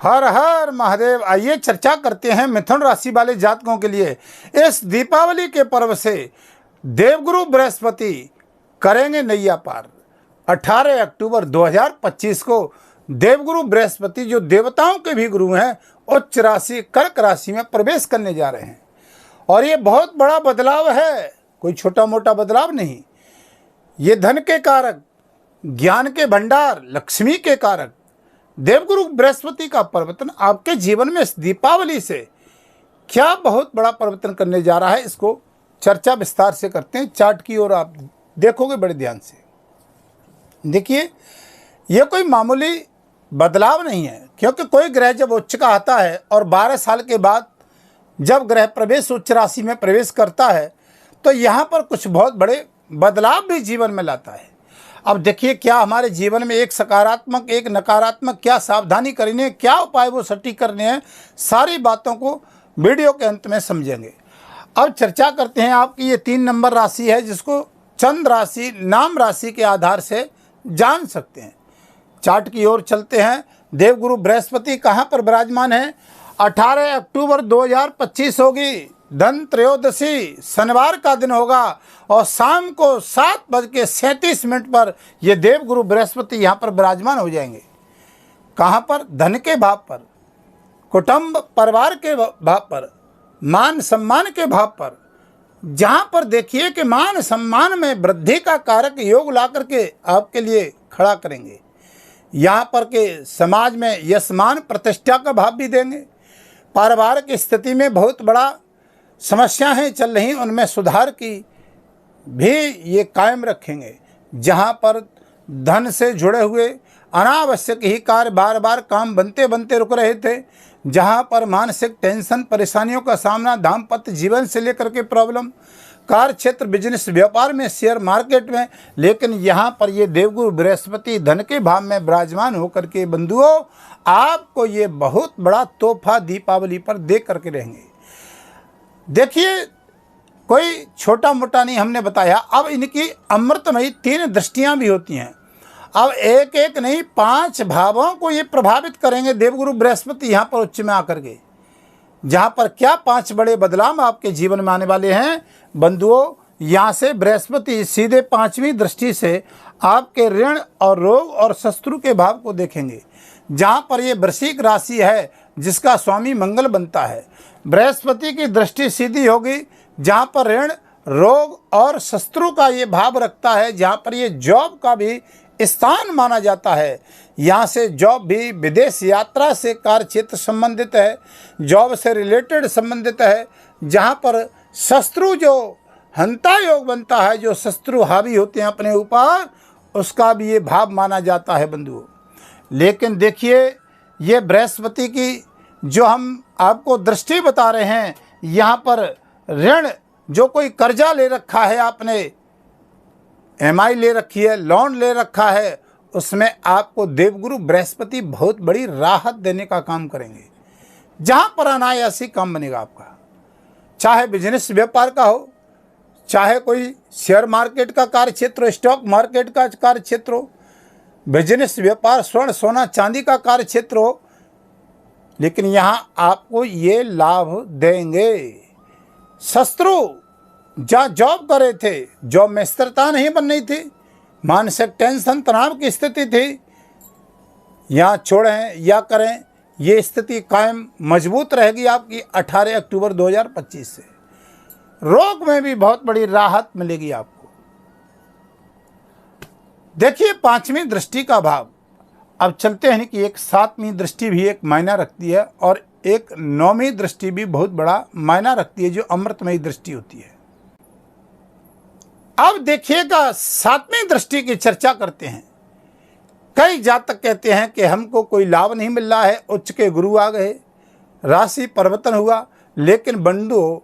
हर हर महादेव। आइए चर्चा करते हैं मिथुन राशि वाले जातकों के लिए इस दीपावली के पर्व से देवगुरु बृहस्पति करेंगे नैया पार। 18 अक्टूबर 2025 को देवगुरु बृहस्पति जो देवताओं के भी गुरु हैं उच्च राशि कर्क राशि में प्रवेश करने जा रहे हैं और ये बहुत बड़ा बदलाव है, कोई छोटा मोटा बदलाव नहीं। ये धन के कारक, ज्ञान के भंडार, लक्ष्मी के कारक देवगुरु बृहस्पति का परिवर्तन आपके जीवन में इस दीपावली से क्या बहुत बड़ा परिवर्तन करने जा रहा है, इसको चर्चा विस्तार से करते हैं। चार्ट की ओर आप देखोगे बड़े ध्यान से। देखिए, यह कोई मामूली बदलाव नहीं है, क्योंकि कोई ग्रह जब उच्च का आता है और 12 साल के बाद जब ग्रह प्रवेश उच्च राशि में प्रवेश करता है तो यहाँ पर कुछ बहुत बड़े बदलाव भी जीवन में लाता है। अब देखिए, क्या हमारे जीवन में एक सकारात्मक एक नकारात्मक, क्या सावधानी करनी है, क्या उपाय वो सटीक करने हैं, सारी बातों को वीडियो के अंत में समझेंगे। अब चर्चा करते हैं। आपकी ये 3 नंबर राशि है जिसको चंद्र राशि नाम राशि के आधार से जान सकते हैं। चार्ट की ओर चलते हैं। देवगुरु बृहस्पति कहाँ पर विराजमान है? 18 अक्टूबर 2025 होगी, धन त्रयोदशी शनिवार का दिन होगा और शाम को 7:37 पर ये देवगुरु बृहस्पति यहाँ पर विराजमान हो जाएंगे। कहाँ पर? धन के भाव पर, कुटुंब परिवार के भाव पर, मान सम्मान के भाव पर, जहाँ पर देखिए कि मान सम्मान में वृद्धि का कारक योग ला करके आपके लिए खड़ा करेंगे। यहाँ पर के समाज में यशमान प्रतिष्ठा का भाव भी देंगे। पारिवारिक स्थिति में बहुत बड़ा समस्याएं चल रही, उनमें सुधार की भी ये कायम रखेंगे। जहाँ पर धन से जुड़े हुए अनावश्यक ही कार्य बार बार काम बनते बनते रुक रहे थे, जहाँ पर मानसिक टेंशन परेशानियों का सामना, दाम्पत्य जीवन से लेकर के प्रॉब्लम, कार्य क्षेत्र, बिजनेस, व्यापार में, शेयर मार्केट में, लेकिन यहाँ पर ये देवगुरु बृहस्पति धन के भाव में विराजमान होकर के बंधुओं आपको ये बहुत बड़ा तोहफा दीपावली पर दे करके रहेंगे। देखिए, कोई छोटा मोटा नहीं हमने बताया। अब इनकी अमृतमयी 3 दृष्टियां भी होती हैं। अब एक एक नहीं 5 भावों को ये प्रभावित करेंगे देवगुरु बृहस्पति यहाँ पर उच्च में आकर के। जहाँ पर क्या 5 बड़े बदलाव आपके जीवन में आने वाले हैं बंधुओं। यहाँ से बृहस्पति सीधे 5वीं दृष्टि से आपके ऋण और रोग और शत्रु के भाव को देखेंगे। जहाँ पर ये वृश्चिक राशि है जिसका स्वामी मंगल बनता है, बृहस्पति की दृष्टि सीधी होगी जहाँ पर ऋण, रोग और शत्रु का ये भाव रखता है, जहाँ पर ये जॉब का भी स्थान माना जाता है। यहाँ से जॉब भी विदेश यात्रा से कार्य क्षेत्र संबंधित है, जॉब से रिलेटेड संबंधित है। जहाँ पर शत्रु जो हंता योग बनता है, जो शत्रु हावी होते हैं अपने ऊपर, उसका भी ये भाव माना जाता है बंधुओं। लेकिन देखिए, ये बृहस्पति की जो हम आपको दृष्टि बता रहे हैं, यहाँ पर ऋण, जो कोई कर्जा ले रखा है आपने, एमआई ले रखी है, लोन ले रखा है, उसमें आपको देवगुरु बृहस्पति बहुत बड़ी राहत देने का काम करेंगे। जहाँ पर अनायासी काम बनेगा आपका, चाहे बिजनेस व्यापार का हो, चाहे कोई शेयर मार्केट का कार्य क्षेत्र, स्टॉक मार्केट का कार्य क्षेत्र हो, बिजनेस व्यापार, स्वर्ण सोना चांदी का कार्य क्षेत्र हो, लेकिन यहाँ आपको ये लाभ देंगे। शत्रु जहाँ जॉब कर रहे थे, जॉब में स्थिरता नहीं बन रही थी, मानसिक टेंशन तनाव की स्थिति थी, यहाँ छोड़ें या करें, ये स्थिति कायम मजबूत रहेगी आपकी 18 अक्टूबर 2025 से। रोग में भी बहुत बड़ी राहत मिलेगी आपको। देखिए, 5वीं दृष्टि का भाव। अब चलते हैं कि एक 7वीं दृष्टि भी एक मायना रखती है और एक 9वीं दृष्टि भी बहुत बड़ा मायना रखती है, जो अमृतमयी दृष्टि होती है। अब देखिएगा, 7वीं दृष्टि की चर्चा करते हैं। कई जातक कहते हैं कि हमको कोई लाभ नहीं मिल रहा है, उच्च के गुरु आ गए, राशि परिवर्तन हुआ, लेकिन बंधुओं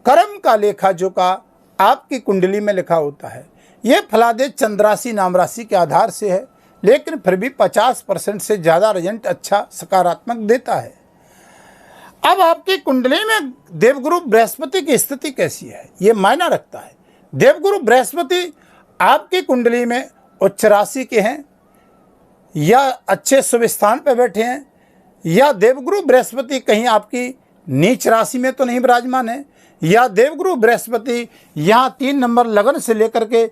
कर्म का लेखा जो का आपकी कुंडली में लिखा होता है, ये फलादेव चंद्र राशि नाम राशि के आधार से है, लेकिन फिर भी 50% से ज़्यादा रिजल्ट अच्छा सकारात्मक देता है। अब आपकी कुंडली में देवगुरु बृहस्पति की स्थिति कैसी है, ये मायना रखता है। देवगुरु बृहस्पति आपकी कुंडली में उच्च राशि के हैं या अच्छे शुभ स्थान पर बैठे हैं या देवगुरु बृहस्पति कहीं आपकी नीच राशि में तो नहीं विराजमान है, या देवगुरु बृहस्पति यहाँ 3 नंबर लगन से लेकर के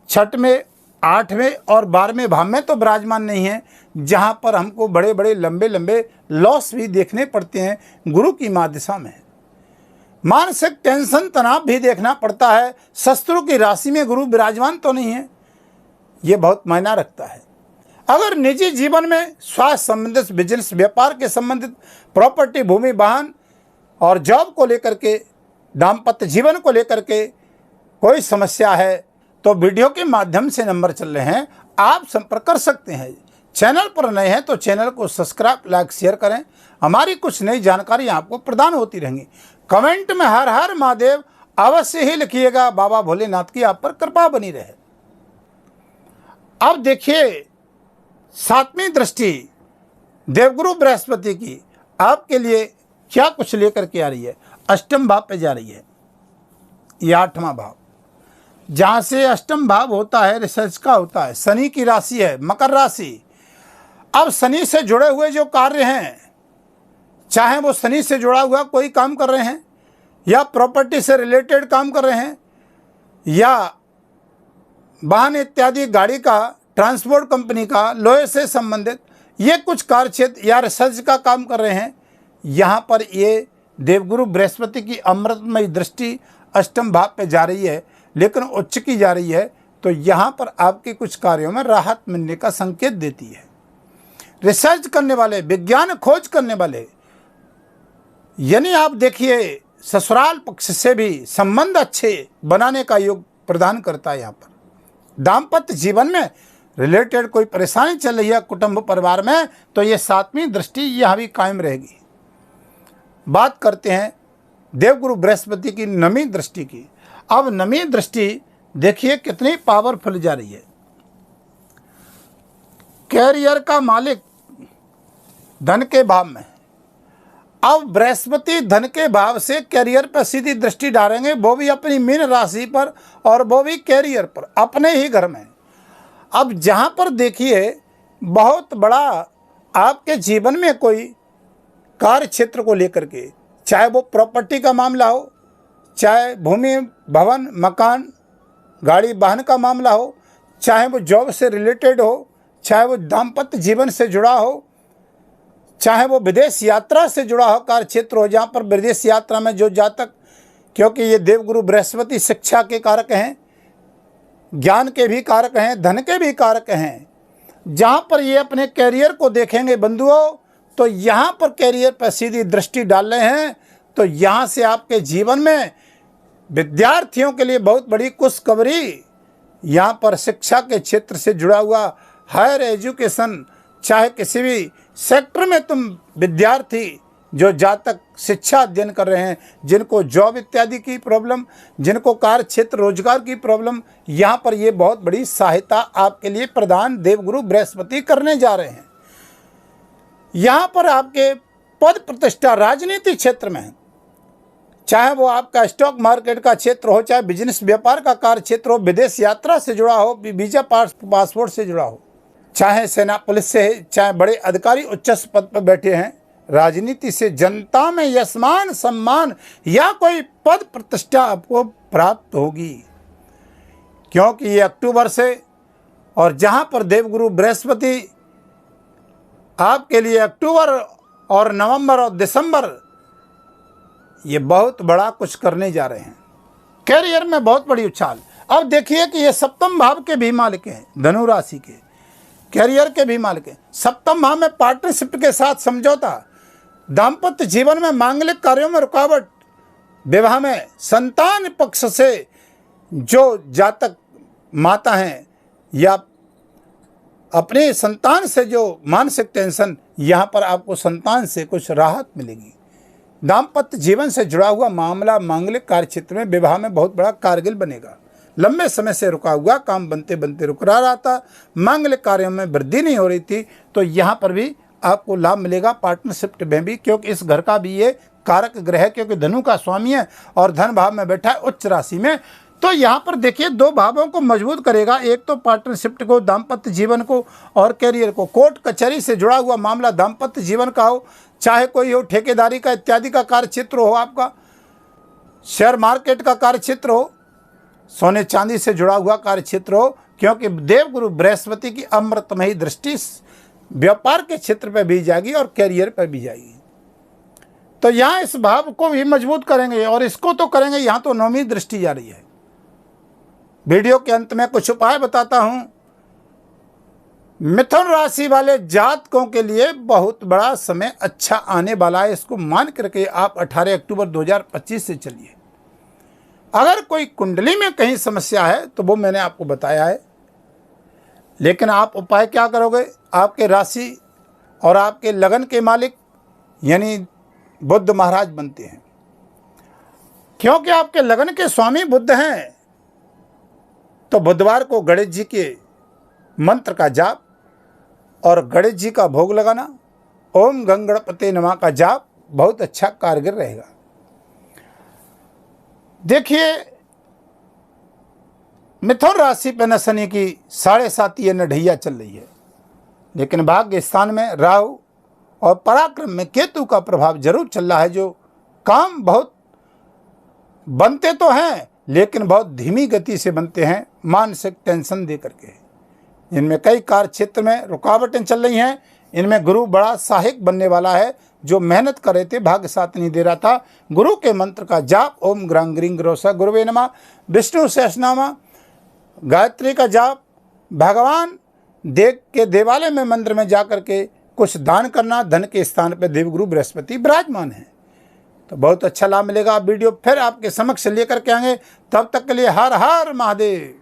6वें 8वें और 12वें भाव में तो विराजमान नहीं है, जहाँ पर हमको बड़े बड़े लंबे लंबे लॉस भी देखने पड़ते हैं गुरु की महादशा में। मानसिक टेंशन तनाव भी देखना पड़ता है। शत्रु की राशि में गुरु विराजमान तो नहीं है, ये बहुत मायना रखता है। अगर निजी जीवन में स्वास्थ्य संबंधित, बिजनेस व्यापार के संबंधित, प्रॉपर्टी, भूमि, वाहन और जॉब को लेकर के, दाम्पत्य जीवन को लेकर के कोई समस्या है तो वीडियो के माध्यम से नंबर चल रहे हैं, आप संपर्क कर सकते हैं। चैनल पर नए हैं तो चैनल को सब्सक्राइब, लाइक, शेयर करें। हमारी कुछ नई जानकारी आपको प्रदान होती रहेंगी। कमेंट में हर हर महादेव अवश्य ही लिखिएगा। बाबा भोलेनाथ की आप पर कृपा बनी रहे। अब देखिए 7वीं दृष्टि देवगुरु बृहस्पति की आपके लिए क्या कुछ लेकर के आ रही है। अष्टम भाव पे जा रही है, यह 8वां भाव, जहाँ से अष्टम भाव होता है रिसर्च का होता है। शनि की राशि है मकर राशि। अब शनि से जुड़े हुए जो कार्य हैं, चाहे वो शनि से जुड़ा हुआ कोई काम कर रहे हैं, या प्रॉपर्टी से रिलेटेड काम कर रहे हैं, या वाहन इत्यादि गाड़ी का, ट्रांसपोर्ट कंपनी का, लोहे से संबंधित ये कुछ कार्य क्षेत्र या रिसर्च का काम कर रहे हैं, यहाँ पर ये देवगुरु बृहस्पति की अमृतमयी दृष्टि अष्टम भाव पे जा रही है, लेकिन उच्च की जा रही है, तो यहाँ पर आपके कुछ कार्यों में राहत मिलने का संकेत देती है। रिसर्च करने वाले, विज्ञान खोज करने वाले, यानी आप देखिए ससुराल पक्ष से भी संबंध अच्छे बनाने का योग प्रदान करता है। यहाँ पर दाम्पत्य जीवन में रिलेटेड कोई परेशानी चल रही है कुटुंब परिवार में, तो ये 7वीं दृष्टि यहाँ भी कायम रहेगी। बात करते हैं देवगुरु बृहस्पति की 9वीं दृष्टि की। अब 9वीं दृष्टि देखिए कितनी पावरफुल जा रही है। कैरियर का मालिक धन के भाव में। अब बृहस्पति धन के भाव से कैरियर पर सीधी दृष्टि डालेंगे, वो भी अपनी मीन राशि पर, और वो भी कैरियर पर, अपने ही घर में। अब जहाँ पर देखिए बहुत बड़ा आपके जीवन में कोई कार्य क्षेत्र को लेकर के, चाहे वो प्रॉपर्टी का मामला हो, चाहे भूमि, भवन, मकान, गाड़ी, वाहन का मामला हो, चाहे वो जॉब से रिलेटेड हो, चाहे वो दाम्पत्य जीवन से जुड़ा हो, चाहे वो विदेश यात्रा से जुड़ा हो कार्य क्षेत्र हो, जहाँ पर विदेश यात्रा में जो जातक, क्योंकि ये देवगुरु बृहस्पति शिक्षा के कारक हैं, ज्ञान के भी कारक हैं, धन के भी कारक हैं, जहाँ पर ये अपने कैरियर को देखेंगे बंधुओं, तो यहाँ पर कैरियर पर सीधी दृष्टि डाल रहे हैं, तो यहाँ से आपके जीवन में विद्यार्थियों के लिए बहुत बड़ी खुशखबरी। यहाँ पर शिक्षा के क्षेत्र से जुड़ा हुआ हायर एजुकेशन, चाहे किसी भी सेक्टर में तुम विद्यार्थी जो जातक शिक्षा अध्ययन कर रहे हैं, जिनको जॉब इत्यादि की प्रॉब्लम, जिनको कार्य क्षेत्र रोजगार की प्रॉब्लम, यहाँ पर ये बहुत बड़ी सहायता आपके लिए प्रदान देवगुरु बृहस्पति करने जा रहे हैं। यहाँ पर आपके पद प्रतिष्ठा राजनीति क्षेत्र में, चाहे वो आपका स्टॉक मार्केट का क्षेत्र हो, चाहे बिजनेस व्यापार का कार्य क्षेत्र हो, विदेश यात्रा से जुड़ा हो, वीजा पासपोर्ट से जुड़ा हो, चाहे सेना पुलिस से, चाहे बड़े अधिकारी उच्च पद पर बैठे हैं, राजनीति से जनता में यशमान सम्मान या कोई पद प्रतिष्ठा आपको प्राप्त होगी, क्योंकि ये अक्टूबर से, और जहां पर देवगुरु बृहस्पति आपके लिए अक्टूबर और नवंबर और दिसंबर ये बहुत बड़ा कुछ करने जा रहे हैं। कैरियर में बहुत बड़ी उछाल। अब देखिए कि ये सप्तम भाव के भी मालिक हैं, धनु राशि के, कैरियर के भी मालिक हैं। सप्तम भाव में पार्टनरशिप के साथ समझौता, दाम्पत्य जीवन में मांगलिक कार्यों में रुकावट, विवाह में संतान पक्ष से जो जातक माता हैं या अपने संतान से जो मानसिक टेंशन, यहाँ पर आपको संतान से कुछ राहत मिलेगी। दाम्पत्य जीवन से जुड़ा हुआ मामला मांगलिक कार्य क्षेत्र में, विवाह में बहुत बड़ा कारगिल बनेगा। लंबे समय से रुका हुआ काम बनते बनते रुक रहा था, मांगलिक कार्यों में वृद्धि नहीं हो रही थी, तो यहाँ पर भी आपको लाभ मिलेगा पार्टनरशिप में भी, क्योंकि इस घर का भी ये कारक ग्रह है, क्योंकि धनु का स्वामी है और धन भाव में बैठा है उच्च राशि में। तो यहाँ पर देखिए 2 भावों को मजबूत करेगा, एक तो पार्टनरशिप को, दाम्पत्य जीवन को और कैरियर को। कोर्ट कचहरी से जुड़ा हुआ मामला दाम्पत्य जीवन का हो, चाहे कोई हो ठेकेदारी का इत्यादि का कार्य क्षेत्र हो, आपका शेयर मार्केट का कार्य क्षेत्र हो, सोने चांदी से जुड़ा हुआ कार्य क्षेत्र हो, क्योंकि देवगुरु बृहस्पति की अमृतमयी दृष्टि व्यापार के क्षेत्र पर भी जाएगी और कैरियर पर भी जाएगी। तो यहाँ इस भाव को भी मजबूत करेंगे और इसको तो करेंगे। यहाँ तो नौवीं दृष्टि जा रही है। वीडियो के अंत में कुछ उपाय बताता हूं। मिथुन राशि वाले जातकों के लिए बहुत बड़ा समय अच्छा आने वाला है। इसको मान करके आप 18 अक्टूबर 2025 से चलिए। अगर कोई कुंडली में कहीं समस्या है तो वो मैंने आपको बताया है, लेकिन आप उपाय क्या करोगे? आपके राशि और आपके लगन के मालिक यानी बुध महाराज बनते हैं, क्योंकि आपके लगन के स्वामी बुध हैं। तो बुधवार को गणेश जी के मंत्र का जाप और गणेश जी का भोग लगाना, ओम गंगणपते नमः का जाप बहुत अच्छा कारगर रहेगा। देखिए, मिथुन राशि पे न शनि की 7.5 नढ़ैया चल रही है, लेकिन भाग्य स्थान में राहु और पराक्रम में केतु का प्रभाव जरूर चल रहा है। जो काम बहुत बनते तो हैं, लेकिन बहुत धीमी गति से बनते हैं, मानसिक टेंशन दे करके। इनमें कई कार्य क्षेत्र में रुकावटें चल रही हैं। इनमें गुरु बड़ा सहायक बनने वाला है। जो मेहनत कर रहे थे, भाग्य साथ नहीं दे रहा था, गुरु के मंत्र का जाप, ओम ग्रां ग्रीं ग्रोसा गुरुवे नमः, विष्णु सहस्रनामा, गायत्री का जाप, भगवान देव के देवालय में मंदिर में जाकर के कुछ दान करना। धन के स्थान पर देवगुरु बृहस्पति विराजमान है, तो बहुत अच्छा लाभ मिलेगा। आप वीडियो फिर आपके समक्ष लेकर के आएंगे। तब तक के लिए हर हर महादेव।